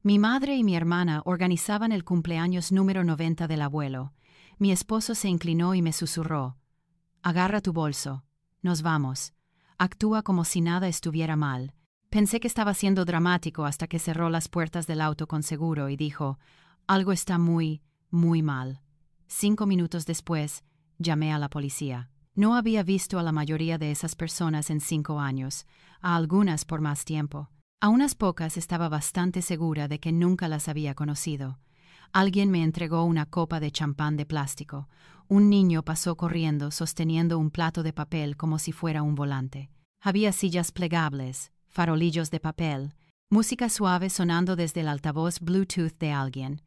Mi madre y mi hermana organizaban el cumpleaños número 90 del abuelo. Mi esposo se inclinó y me susurró: «Agarra tu bolso. Nos vamos. Actúa como si nada estuviera mal». Pensé que estaba siendo dramático hasta que cerró las puertas del auto con seguro y dijo: «Algo está muy, muy mal». 5 minutos después, llamé a la policía. No había visto a la mayoría de esas personas en 5 años, a algunas por más tiempo. A unas pocas estaba bastante segura de que nunca las había conocido. Alguien me entregó una copa de champán de plástico. Un niño pasó corriendo sosteniendo un plato de papel como si fuera un volante. Había sillas plegables, farolillos de papel, música suave sonando desde el altavoz Bluetooth de alguien.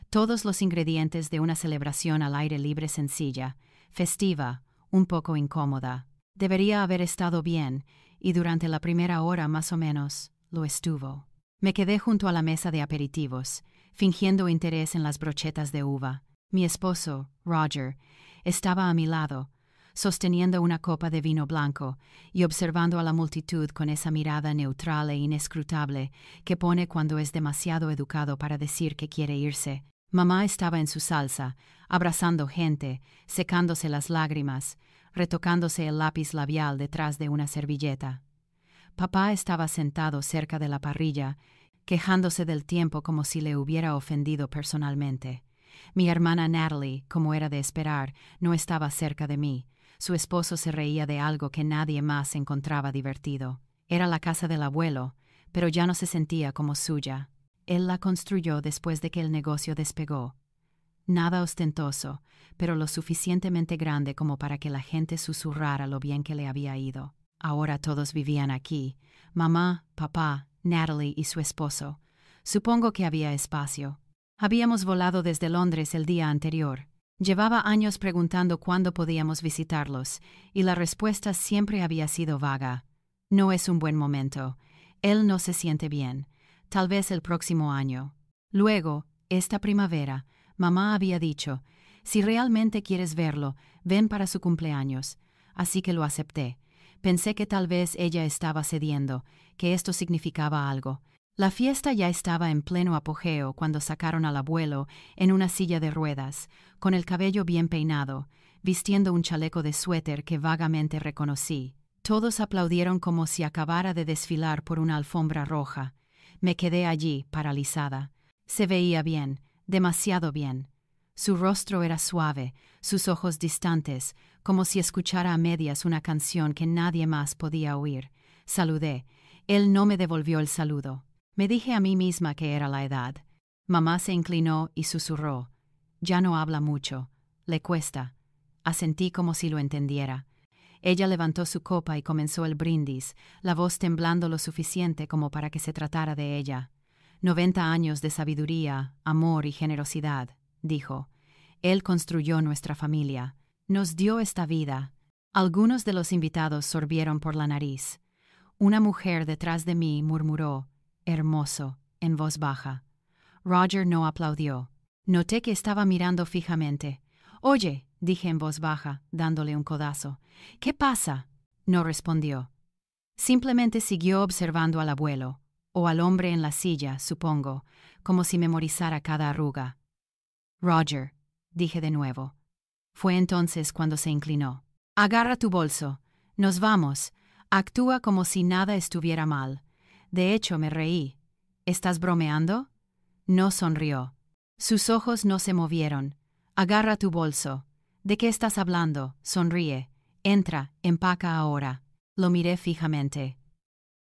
Todos los ingredientes de una celebración al aire libre sencilla, festiva, un poco incómoda. Debería haber estado bien, y durante la primera hora más o menos, lo estuvo. Me quedé junto a la mesa de aperitivos, fingiendo interés en las brochetas de uva. Mi esposo, Roger, estaba a mi lado, sosteniendo una copa de vino blanco y observando a la multitud con esa mirada neutral e inescrutable que pone cuando es demasiado educado para decir que quiere irse. Mamá estaba en su salsa, abrazando gente, secándose las lágrimas, retocándose el lápiz labial detrás de una servilleta. Papá estaba sentado cerca de la parrilla, quejándose del tiempo como si le hubiera ofendido personalmente. Mi hermana Natalie, como era de esperar, no estaba cerca de mí. Su esposo se reía de algo que nadie más encontraba divertido. Era la casa del abuelo, pero ya no se sentía como suya. Él la construyó después de que el negocio despegó. Nada ostentoso, pero lo suficientemente grande como para que la gente susurrara lo bien que le había ido. Ahora todos vivían aquí: mamá, papá, Natalie y su esposo. Supongo que había espacio. Habíamos volado desde Londres el día anterior. Llevaba años preguntando cuándo podíamos visitarlos, y la respuesta siempre había sido vaga. No es un buen momento. Él no se siente bien. Tal vez el próximo año. Luego, esta primavera, mamá había dicho: si realmente quieres verlo, ven para su cumpleaños. Así que lo acepté. Pensé que tal vez ella estaba cediendo, que esto significaba algo. La fiesta ya estaba en pleno apogeo cuando sacaron al abuelo en una silla de ruedas, con el cabello bien peinado, vistiendo un chaleco de suéter que vagamente reconocí. Todos aplaudieron como si acabara de desfilar por una alfombra roja. Me quedé allí, paralizada. Se veía bien, demasiado bien. Su rostro era suave, sus ojos distantes, como si escuchara a medias una canción que nadie más podía oír. Saludé. Él no me devolvió el saludo. Me dije a mí misma que era la edad. Mamá se inclinó y susurró: «Ya no habla mucho. Le cuesta». Asentí como si lo entendiera. Ella levantó su copa y comenzó el brindis, la voz temblando lo suficiente como para que se tratara de ella. 90 años de sabiduría, amor y generosidad, dijo. Él construyó nuestra familia. Nos dio esta vida. Algunos de los invitados sorbieron por la nariz. Una mujer detrás de mí murmuró: «Hermoso», en voz baja. Roger no aplaudió. Noté que estaba mirando fijamente. «Oye», dije en voz baja, dándole un codazo. «¿Qué pasa?». No respondió. Simplemente siguió observando al abuelo, o al hombre en la silla, supongo, como si memorizara cada arruga. «Roger», dije de nuevo. Fue entonces cuando se inclinó. «Agarra tu bolso. Nos vamos. Actúa como si nada estuviera mal». De hecho, me reí. «¿Estás bromeando?». No sonrió. Sus ojos no se movieron. «Agarra tu bolso». «¿De qué estás hablando?». Sonríe. «Entra, empaca ahora». Lo miré fijamente.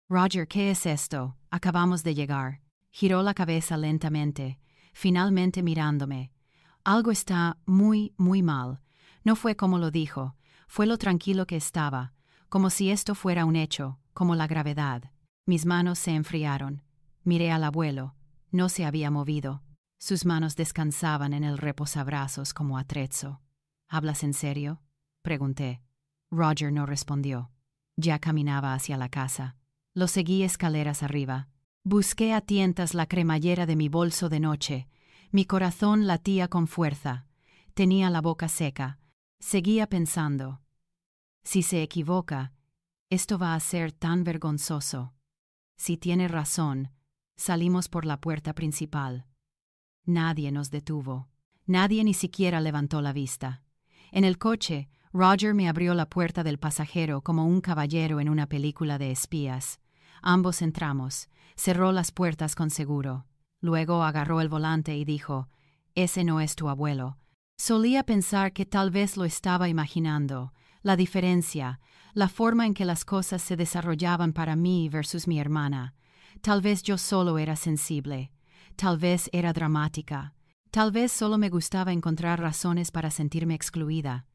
«Roger, ¿qué es esto? Acabamos de llegar». Giró la cabeza lentamente, finalmente mirándome. «Algo está muy, muy mal». No fue como lo dijo, fue lo tranquilo que estaba, como si esto fuera un hecho, como la gravedad. Mis manos se enfriaron. Miré al abuelo. No se había movido. Sus manos descansaban en el reposabrazos como atrezzo. «¿Hablas en serio?», pregunté. Roger no respondió. Ya caminaba hacia la casa. Lo seguí escaleras arriba. Busqué a tientas la cremallera de mi bolso de noche. Mi corazón latía con fuerza. Tenía la boca seca. Seguía pensando: si se equivoca, esto va a ser tan vergonzoso. Si tiene razón, Salimos por la puerta principal. Nadie nos detuvo. Nadie ni siquiera levantó la vista. En el coche, Roger me abrió la puerta del pasajero como un caballero en una película de espías. Ambos entramos. Cerró las puertas con seguro. Luego agarró el volante y dijo: «Ese no es tu abuelo». Solía pensar que tal vez lo estaba imaginando. La diferencia, la forma en que las cosas se desarrollaban para mí versus mi hermana. Tal vez yo solo era sensible. Tal vez era dramática. Tal vez solo me gustaba encontrar razones para sentirme excluida.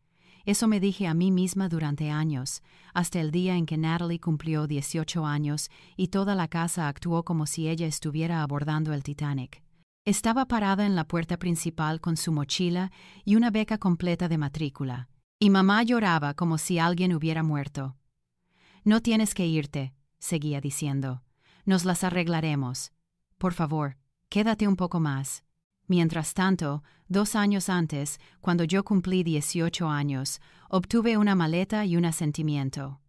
Eso me dije a mí misma durante años, hasta el día en que Natalie cumplió 18 años y toda la casa actuó como si ella estuviera abordando el Titanic. Estaba parada en la puerta principal con su mochila y una beca completa de matrícula, y mamá lloraba como si alguien hubiera muerto. «No tienes que irte», seguía diciendo. «Nos las arreglaremos. Por favor, quédate un poco más». Mientras tanto, 2 años antes, cuando yo cumplí 18 años, obtuve una maleta y un asentimiento.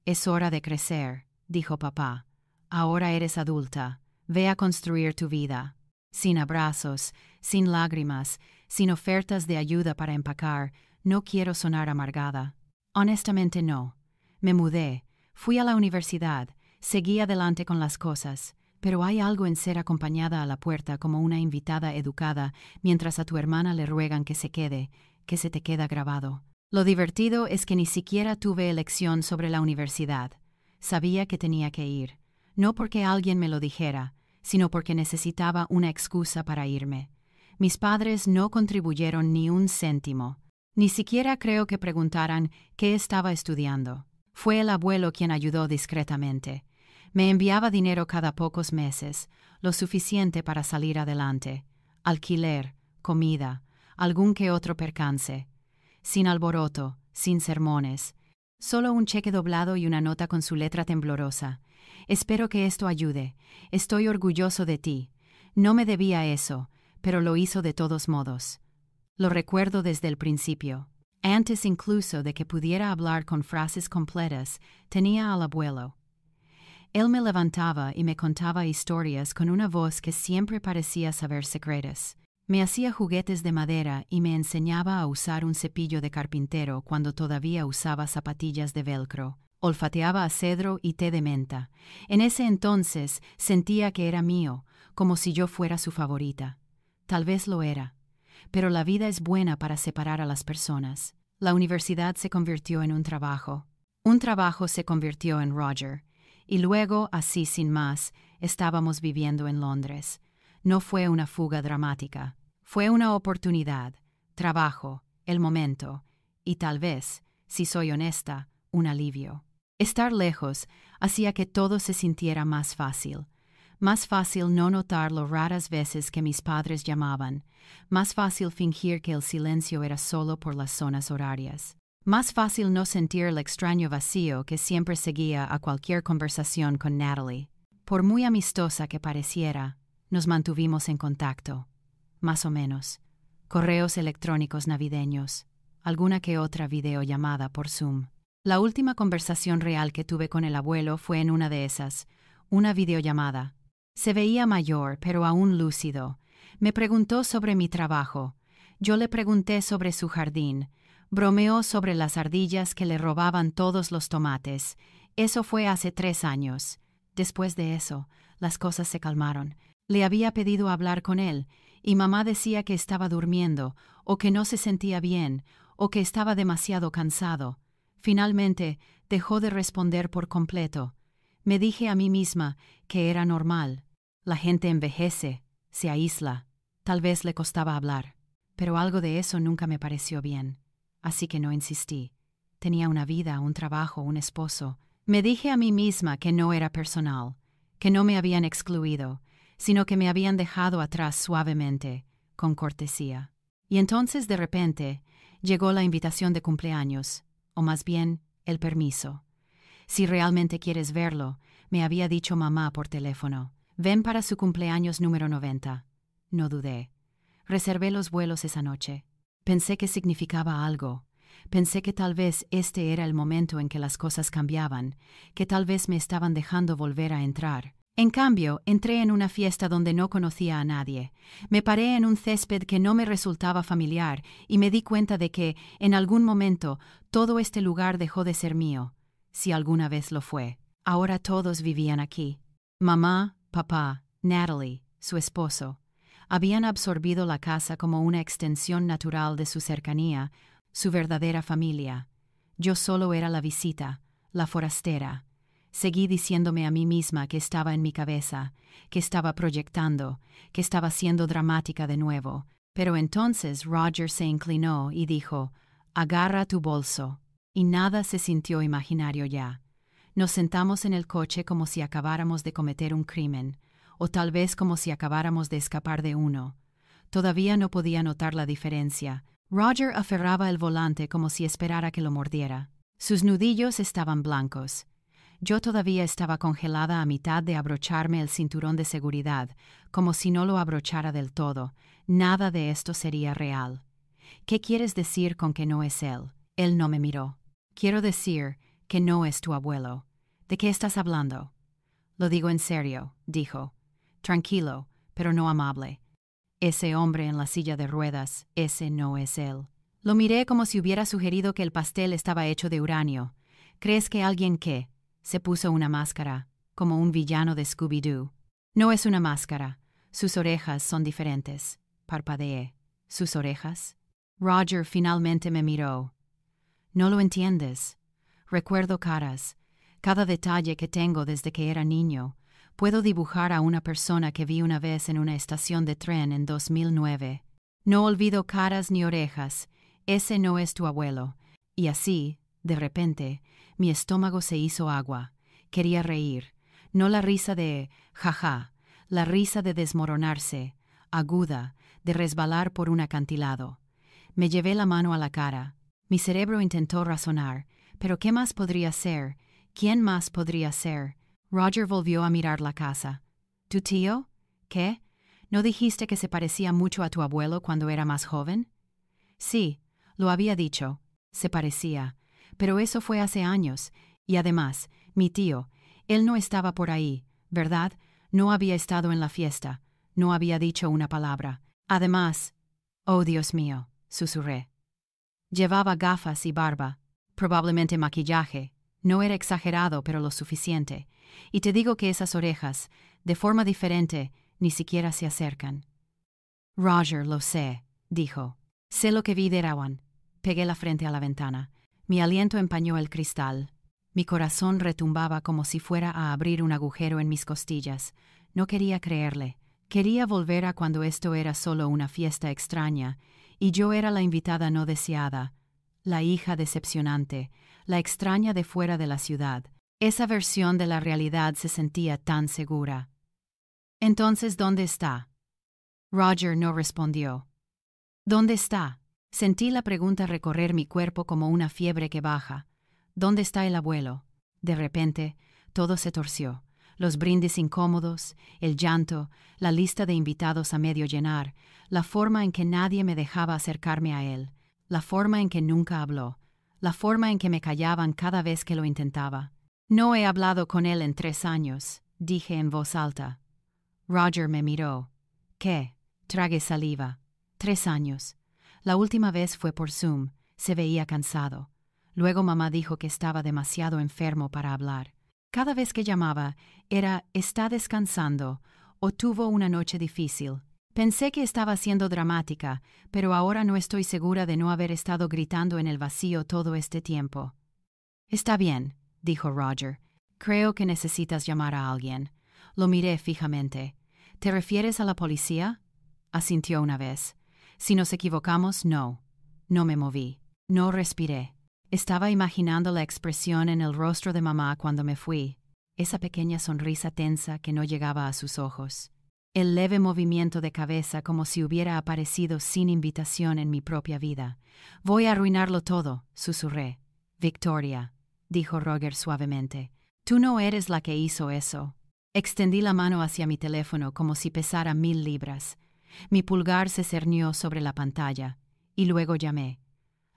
«Es hora de crecer», dijo papá. «Ahora eres adulta. Ve a construir tu vida». Sin abrazos, sin lágrimas, sin ofertas de ayuda para empacar, no quiero sonar amargada. Honestamente no. Me mudé, fui a la universidad, seguí adelante con las cosas. Pero hay algo en ser acompañada a la puerta como una invitada educada mientras a tu hermana le ruegan que se quede, que se te queda grabado. Lo divertido es que ni siquiera tuve elección sobre la universidad. Sabía que tenía que ir, no porque alguien me lo dijera, sino porque necesitaba una excusa para irme. Mis padres no contribuyeron ni un céntimo. Ni siquiera creo que preguntaran qué estaba estudiando. Fue el abuelo quien ayudó discretamente. Me enviaba dinero cada pocos meses, lo suficiente para salir adelante. Alquiler, comida, algún que otro percance. Sin alboroto, sin sermones. Solo un cheque doblado y una nota con su letra temblorosa. «Espero que esto ayude. Estoy orgulloso de ti. No me debía eso, pero lo hizo de todos modos». Lo recuerdo desde el principio. Antes incluso de que pudiera hablar con frases completas, tenía al abuelo. Él me levantaba y me contaba historias con una voz que siempre parecía saber secretos. Me hacía juguetes de madera y me enseñaba a usar un cepillo de carpintero cuando todavía usaba zapatillas de velcro. Olfateaba a cedro y té de menta. En ese entonces sentía que era mío, como si yo fuera su favorita. Tal vez lo era. Pero la vida es buena para separar a las personas. La universidad se convirtió en un trabajo. Un trabajo se convirtió en Roger. Y luego, así sin más, estábamos viviendo en Londres. No fue una fuga dramática. Fue una oportunidad, trabajo, el momento, y tal vez, si soy honesta, un alivio. Estar lejos hacía que todo se sintiera más fácil. Más fácil no notar lo raras veces que mis padres llamaban. Más fácil fingir que el silencio era solo por las zonas horarias. Más fácil no sentir el extraño vacío que siempre seguía a cualquier conversación con Natalie. Por muy amistosa que pareciera, nos mantuvimos en contacto. Más o menos. Correos electrónicos navideños. Alguna que otra videollamada por Zoom. La última conversación real que tuve con el abuelo fue en una de esas. Una videollamada. Se veía mayor, pero aún lúcido. Me preguntó sobre mi trabajo. Yo le pregunté sobre su jardín. Bromeó sobre las ardillas que le robaban todos los tomates. Eso fue hace 3 años. Después de eso, las cosas se calmaron. Le había pedido hablar con él, y mamá decía que estaba durmiendo, o que no se sentía bien, o que estaba demasiado cansado. Finalmente, dejó de responder por completo. Me dije a mí misma que era normal. La gente envejece, se aísla. Tal vez le costaba hablar. Pero algo de eso nunca me pareció bien. Así que no insistí. Tenía una vida, un trabajo, un esposo. Me dije a mí misma que no era personal, que no me habían excluido, sino que me habían dejado atrás suavemente, con cortesía. Y entonces, de repente, llegó la invitación de cumpleaños, o más bien, el permiso. Si realmente quieres verlo, me había dicho mamá por teléfono. Ven para su cumpleaños número 90. No dudé. Reservé los vuelos esa noche. Pensé que significaba algo. Pensé que tal vez este era el momento en que las cosas cambiaban, que tal vez me estaban dejando volver a entrar. En cambio, entré en una fiesta donde no conocía a nadie. Me paré en un césped que no me resultaba familiar y me di cuenta de que, en algún momento, todo este lugar dejó de ser mío, si alguna vez lo fue. Ahora todos vivían aquí. Mamá, papá, Natalie, su esposo, habían absorbido la casa como una extensión natural de su cercanía, su verdadera familia. Yo solo era la visita, la forastera. Seguí diciéndome a mí misma que estaba en mi cabeza, que estaba proyectando, que estaba siendo dramática de nuevo. Pero entonces Roger se inclinó y dijo, «Agarra tu bolso». Y nada se sintió imaginario ya. Nos sentamos en el coche como si acabáramos de cometer un crimen, o tal vez como si acabáramos de escapar de uno. Todavía no podía notar la diferencia. Roger aferraba el volante como si esperara que lo mordiera. Sus nudillos estaban blancos. Yo todavía estaba congelada a mitad de abrocharme el cinturón de seguridad, como si no lo abrochara del todo. Nada de esto sería real. ¿Qué quieres decir con que no es él? Él no me miró. Quiero decir que no es tu abuelo. ¿De qué estás hablando? Lo digo en serio, dijo. Tranquilo, pero no amable. Ese hombre en la silla de ruedas, ese no es él. Lo miré como si hubiera sugerido que el pastel estaba hecho de uranio. ¿Crees que alguien qué? Se puso una máscara, como un villano de Scooby-Doo. No es una máscara. Sus orejas son diferentes. Parpadeé. ¿Sus orejas? Roger finalmente me miró. No lo entiendes. Recuerdo caras. Cada detalle que tengo desde que era niño. Puedo dibujar a una persona que vi una vez en una estación de tren en 2009. No olvido caras ni orejas. Ese no es tu abuelo. Y así, de repente, mi estómago se hizo agua. Quería reír. No la risa de jaja, la risa de desmoronarse, aguda, de resbalar por un acantilado. Me llevé la mano a la cara. Mi cerebro intentó razonar. ¿Pero qué más podría ser? ¿Quién más podría ser? Roger volvió a mirar la casa. ¿Tu tío? ¿Qué? ¿No dijiste que se parecía mucho a tu abuelo cuando era más joven? Sí, lo había dicho. Se parecía. Pero eso fue hace años. Y además, mi tío, él no estaba por ahí, ¿verdad? No había estado en la fiesta. No había dicho una palabra. Además, oh Dios mío, susurré. Llevaba gafas y barba, probablemente maquillaje. No era exagerado, pero lo suficiente. Y te digo que esas orejas, de forma diferente, ni siquiera se acercan. Roger, lo sé, dijo. Sé lo que vi de Erawan. Pegué la frente a la ventana. Mi aliento empañó el cristal. Mi corazón retumbaba como si fuera a abrir un agujero en mis costillas. No quería creerle. Quería volver a cuando esto era solo una fiesta extraña, y yo era la invitada no deseada, la hija decepcionante, la extraña de fuera de la ciudad. Esa versión de la realidad se sentía tan segura. Entonces, ¿dónde está? Roger no respondió. ¿Dónde está? Sentí la pregunta recorrer mi cuerpo como una fiebre que baja. ¿Dónde está el abuelo? De repente, todo se torció. Los brindis incómodos, el llanto, la lista de invitados a medio llenar, la forma en que nadie me dejaba acercarme a él, la forma en que nunca habló, la forma en que me callaban cada vez que lo intentaba. No he hablado con él en 3 años, dije en voz alta. Roger me miró. ¿Qué? Tragué saliva. 3 años. La última vez fue por Zoom. Se veía cansado. Luego mamá dijo que estaba demasiado enfermo para hablar. Cada vez que llamaba, era «está descansando» o «tuvo una noche difícil». Pensé que estaba siendo dramática, pero ahora no estoy segura de no haber estado gritando en el vacío todo este tiempo. «Está bien», dijo Roger. «Creo que necesitas llamar a alguien». Lo miré fijamente. «¿Te refieres a la policía?» Asintió una vez. «Si nos equivocamos, no». No me moví. No respiré. Estaba imaginando la expresión en el rostro de mamá cuando me fui, esa pequeña sonrisa tensa que no llegaba a sus ojos, el leve movimiento de cabeza como si hubiera aparecido sin invitación en mi propia vida. «Voy a arruinarlo todo», susurré. «Victoria», dijo Roger suavemente, «tú no eres la que hizo eso». Extendí la mano hacia mi teléfono como si pesara 1000 libras. Mi pulgar se cernió sobre la pantalla, y luego llamé.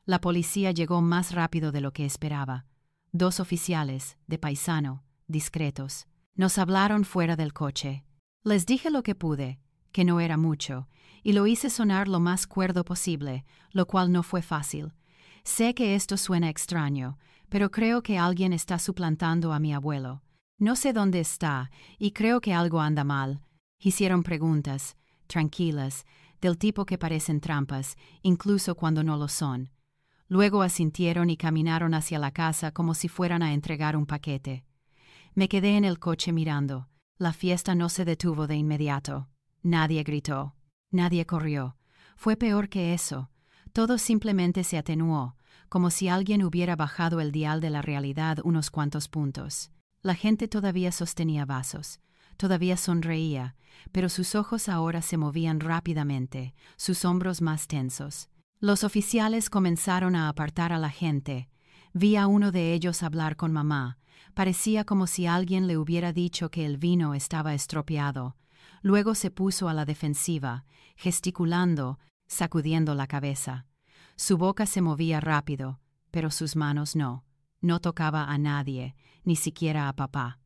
La policía llegó más rápido de lo que esperaba. 2 oficiales, de paisano, discretos. Nos hablaron fuera del coche. Les dije lo que pude, que no era mucho, y lo hice sonar lo más cuerdo posible, lo cual no fue fácil. Sé que esto suena extraño, pero creo que alguien está suplantando a mi abuelo. No sé dónde está, y creo que algo anda mal. Hicieron preguntas, tranquilas, del tipo que parecen trampas, incluso cuando no lo son. Luego asintieron y caminaron hacia la casa como si fueran a entregar un paquete. Me quedé en el coche mirando. La fiesta no se detuvo de inmediato. Nadie gritó. Nadie corrió. Fue peor que eso. Todo simplemente se atenuó, como si alguien hubiera bajado el dial de la realidad unos cuantos puntos. La gente todavía sostenía vasos. Todavía sonreía, pero sus ojos ahora se movían rápidamente, sus hombros más tensos. Los oficiales comenzaron a apartar a la gente. Vi a uno de ellos hablar con mamá. Parecía como si alguien le hubiera dicho que el vino estaba estropeado. Luego se puso a la defensiva, gesticulando, sacudiendo la cabeza. Su boca se movía rápido, pero sus manos no. No tocaba a nadie, ni siquiera a papá.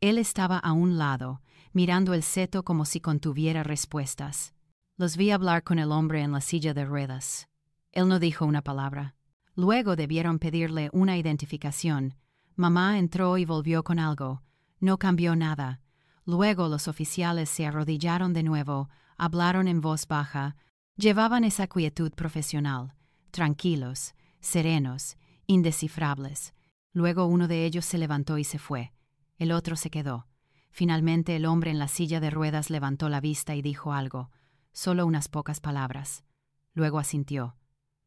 Él estaba a un lado, mirando el seto como si contuviera respuestas. Los vi hablar con el hombre en la silla de ruedas. Él no dijo una palabra. Luego debieron pedirle una identificación. Mamá entró y volvió con algo. No cambió nada. Luego los oficiales se arrodillaron de nuevo, hablaron en voz baja. Llevaban esa quietud profesional, tranquilos, serenos, indescifrables. Luego uno de ellos se levantó y se fue. El otro se quedó. Finalmente el hombre en la silla de ruedas levantó la vista y dijo algo, solo unas pocas palabras. Luego asintió.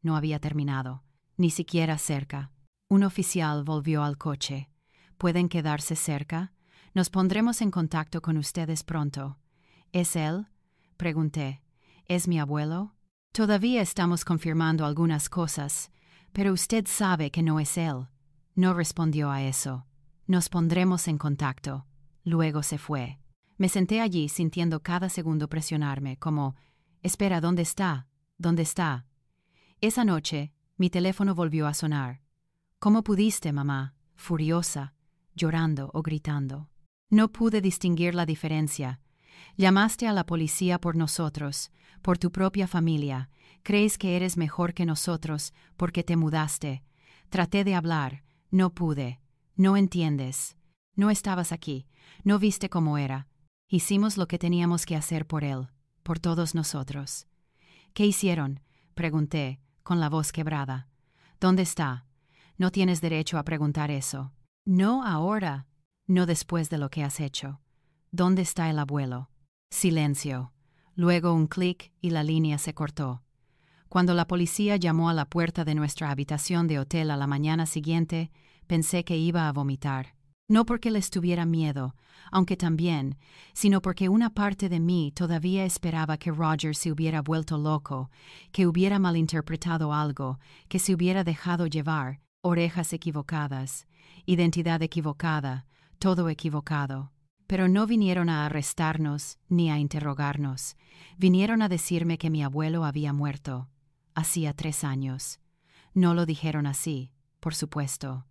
No había terminado, ni siquiera cerca. Un oficial volvió al coche. ¿Pueden quedarse cerca? Nos pondremos en contacto con ustedes pronto. ¿Es él? Pregunté. ¿Es mi abuelo? Todavía estamos confirmando algunas cosas, pero usted sabe que no es él. No respondió a eso. Nos pondremos en contacto. Luego se fue. Me senté allí sintiendo cada segundo presionarme, como, espera, ¿dónde está? ¿Dónde está? Esa noche, mi teléfono volvió a sonar. ¿Cómo pudiste, mamá? Furiosa, llorando o gritando. No pude distinguir la diferencia. Llamaste a la policía por nosotros, por tu propia familia. Crees que eres mejor que nosotros porque te mudaste. Traté de hablar. No pude. No entiendes. No estabas aquí. No viste cómo era. Hicimos lo que teníamos que hacer por él, por todos nosotros. ¿Qué hicieron? Pregunté, con la voz quebrada. ¿Dónde está? No tienes derecho a preguntar eso. No ahora. No después de lo que has hecho. ¿Dónde está el abuelo? Silencio. Luego un clic y la línea se cortó. Cuando la policía llamó a la puerta de nuestra habitación de hotel a la mañana siguiente, pensé que iba a vomitar. No porque les tuviera miedo, aunque también, sino porque una parte de mí todavía esperaba que Roger se hubiera vuelto loco, que hubiera malinterpretado algo, que se hubiera dejado llevar, orejas equivocadas, identidad equivocada, todo equivocado. Pero no vinieron a arrestarnos ni a interrogarnos. Vinieron a decirme que mi abuelo había muerto. Hacía 3 años. No lo dijeron así, por supuesto.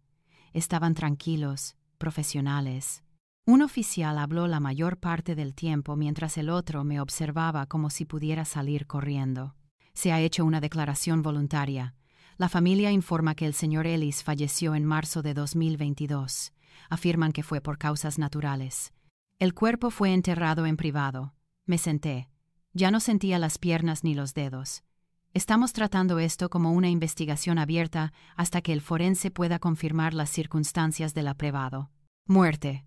Estaban tranquilos, profesionales. Un oficial habló la mayor parte del tiempo mientras el otro me observaba como si pudiera salir corriendo. Se ha hecho una declaración voluntaria. La familia informa que el señor Ellis falleció en marzo de 2022. Afirman que fue por causas naturales. El cuerpo fue enterrado en privado. Me senté. Ya no sentía las piernas ni los dedos. Estamos tratando esto como una investigación abierta hasta que el forense pueda confirmar las circunstancias del aprobado. Muerte.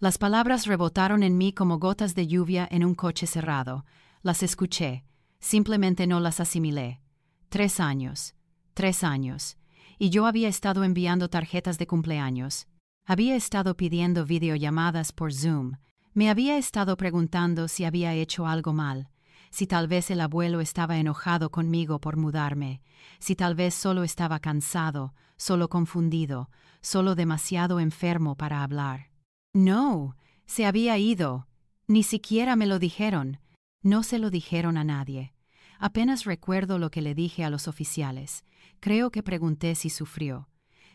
Las palabras rebotaron en mí como gotas de lluvia en un coche cerrado. Las escuché. Simplemente no las asimilé. 3 años. 3 años. Y yo había estado enviando tarjetas de cumpleaños. Había estado pidiendo videollamadas por Zoom. Me había estado preguntando si había hecho algo mal. Si tal vez el abuelo estaba enojado conmigo por mudarme, si tal vez solo estaba cansado, solo confundido, solo demasiado enfermo para hablar. No, se había ido. Ni siquiera me lo dijeron. No se lo dijeron a nadie. Apenas recuerdo lo que le dije a los oficiales. Creo que pregunté si sufrió.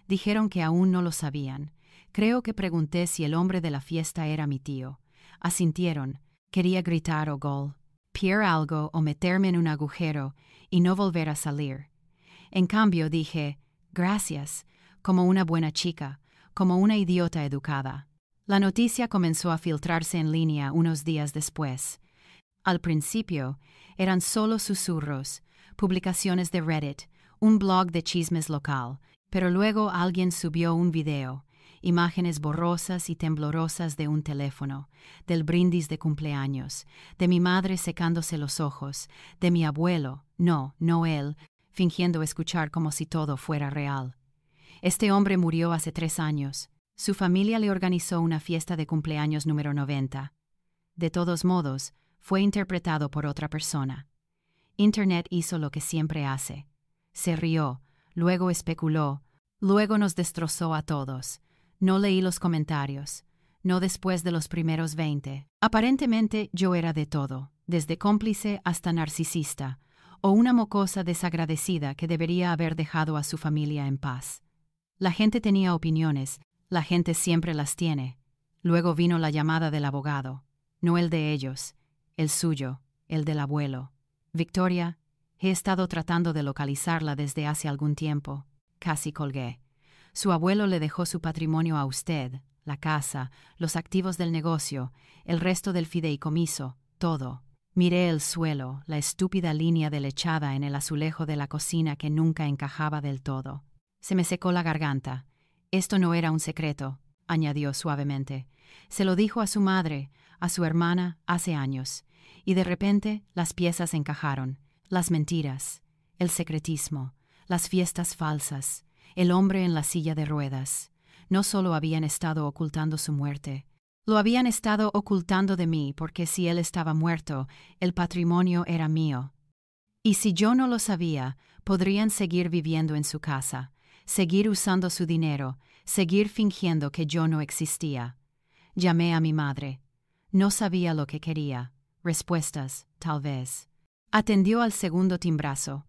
Dijeron que aún no lo sabían. Creo que pregunté si el hombre de la fiesta era mi tío. Asintieron. Quería gritar o gol, pier algo o meterme en un agujero y no volver a salir. En cambio dije, gracias, como una buena chica, como una idiota educada. La noticia comenzó a filtrarse en línea unos días después. Al principio, eran solo susurros, publicaciones de Reddit, un blog de chismes local, pero luego alguien subió un video, imágenes borrosas y temblorosas de un teléfono, del brindis de cumpleaños, de mi madre secándose los ojos, de mi abuelo, no él, fingiendo escuchar como si todo fuera real. Este hombre murió hace 3 años. Su familia le organizó una fiesta de cumpleaños número 90. De todos modos, fue interpretado por otra persona. Internet hizo lo que siempre hace. Se rió, luego especuló, luego nos destrozó a todos. No leí los comentarios, no después de los primeros 20. Aparentemente yo era de todo, desde cómplice hasta narcisista, o una mocosa desagradecida que debería haber dejado a su familia en paz. La gente tenía opiniones, la gente siempre las tiene. Luego vino la llamada del abogado, no el de ellos, el suyo, el del abuelo. Victoria, he estado tratando de localizarla desde hace algún tiempo. Casi colgué. Su abuelo le dejó su patrimonio a usted, la casa, los activos del negocio, el resto del fideicomiso, todo. Miré el suelo, la estúpida línea de lechada en el azulejo de la cocina que nunca encajaba del todo. Se me secó la garganta. Esto no era un secreto, añadió suavemente. Se lo dijo a su madre, a su hermana, hace años. Y de repente las piezas encajaron. Las mentiras, el secretismo, las fiestas falsas, el hombre en la silla de ruedas. No solo habían estado ocultando su muerte, lo habían estado ocultando de mí porque si él estaba muerto, el patrimonio era mío. Y si yo no lo sabía, podrían seguir viviendo en su casa, seguir usando su dinero, seguir fingiendo que yo no existía. Llamé a mi madre. No sabía lo que quería. Respuestas, tal vez. Atendió al segundo timbrazo.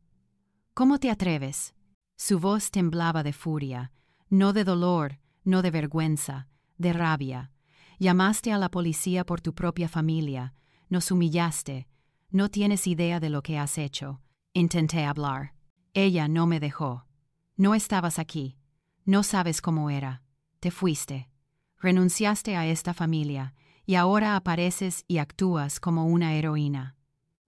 ¿Cómo te atreves? Su voz temblaba de furia, no de dolor, no de vergüenza, de rabia. Llamaste a la policía por tu propia familia, nos humillaste, no tienes idea de lo que has hecho. Intenté hablar. Ella no me dejó. No estabas aquí, no sabes cómo era. Te fuiste. Renunciaste a esta familia, y ahora apareces y actúas como una heroína.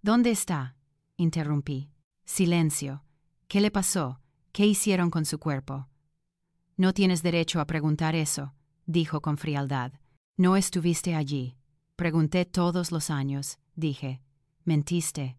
¿Dónde está? Interrumpí. Silencio. ¿Qué le pasó? ¿Qué hicieron con su cuerpo? No tienes derecho a preguntar eso, dijo con frialdad. No estuviste allí. Pregunté todos los años, dije. Mentiste.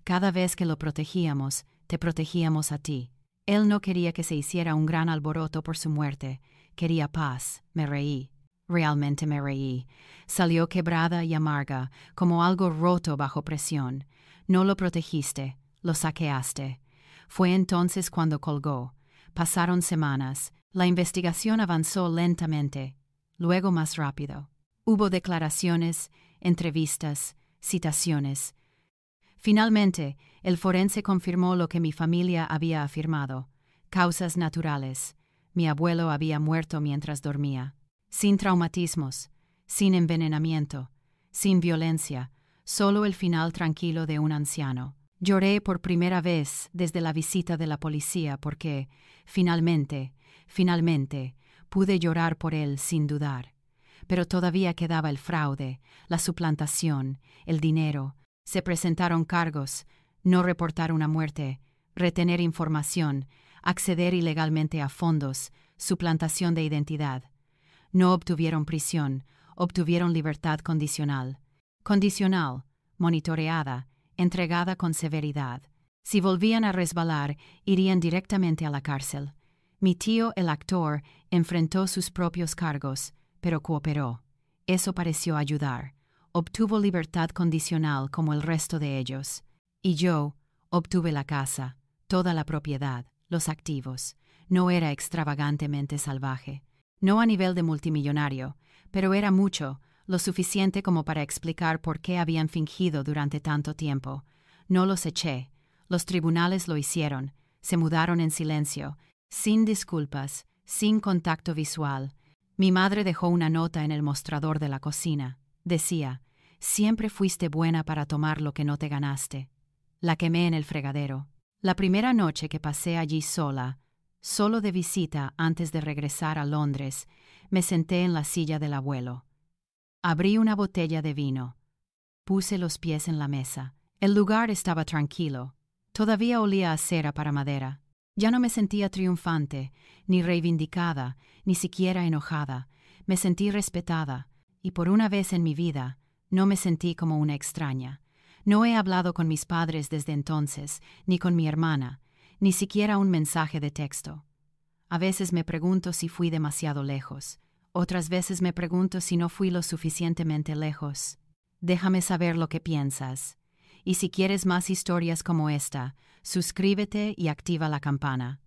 Cada vez que lo protegíamos, te protegíamos a ti. Él no quería que se hiciera un gran alboroto por su muerte. Quería paz. Me reí. Realmente me reí. Salió quebrada y amarga, como algo roto bajo presión. No lo protegiste, lo saqueaste. Fue entonces cuando colgó. Pasaron semanas. La investigación avanzó lentamente, luego más rápido. Hubo declaraciones, entrevistas, citaciones. Finalmente, el forense confirmó lo que mi familia había afirmado. Causas naturales. Mi abuelo había muerto mientras dormía. Sin traumatismos, sin envenenamiento, sin violencia, solo el final tranquilo de un anciano. Lloré por primera vez desde la visita de la policía porque, finalmente, pude llorar por él sin dudar. Pero todavía quedaba el fraude, la suplantación, el dinero. Se presentaron cargos, no reportar una muerte, retener información, acceder ilegalmente a fondos, suplantación de identidad. No obtuvieron prisión, obtuvieron libertad condicional. Condicional, monitoreada, entregada con severidad. Si volvían a resbalar, irían directamente a la cárcel. Mi tío, el actor, enfrentó sus propios cargos, pero cooperó. Eso pareció ayudar. Obtuvo libertad condicional como el resto de ellos. Y yo obtuve la casa, toda la propiedad, los activos. No era extravagantemente salvaje. No a nivel de multimillonario, pero era mucho, lo suficiente como para explicar por qué habían fingido durante tanto tiempo. No los eché. Los tribunales lo hicieron. Se mudaron en silencio, sin disculpas, sin contacto visual. Mi madre dejó una nota en el mostrador de la cocina. Decía, «Siempre fuiste buena para tomar lo que no te ganaste». La quemé en el fregadero. La primera noche que pasé allí sola, solo de visita antes de regresar a Londres, me senté en la silla del abuelo. Abrí una botella de vino. Puse los pies en la mesa. El lugar estaba tranquilo. Todavía olía a cera para madera. Ya no me sentía triunfante, ni reivindicada, ni siquiera enojada. Me sentí respetada, y por una vez en mi vida, no me sentí como una extraña. No he hablado con mis padres desde entonces, ni con mi hermana, ni siquiera un mensaje de texto. A veces me pregunto si fui demasiado lejos. Otras veces me pregunto si no fui lo suficientemente lejos. Déjame saber lo que piensas. Y si quieres más historias como esta, suscríbete y activa la campana.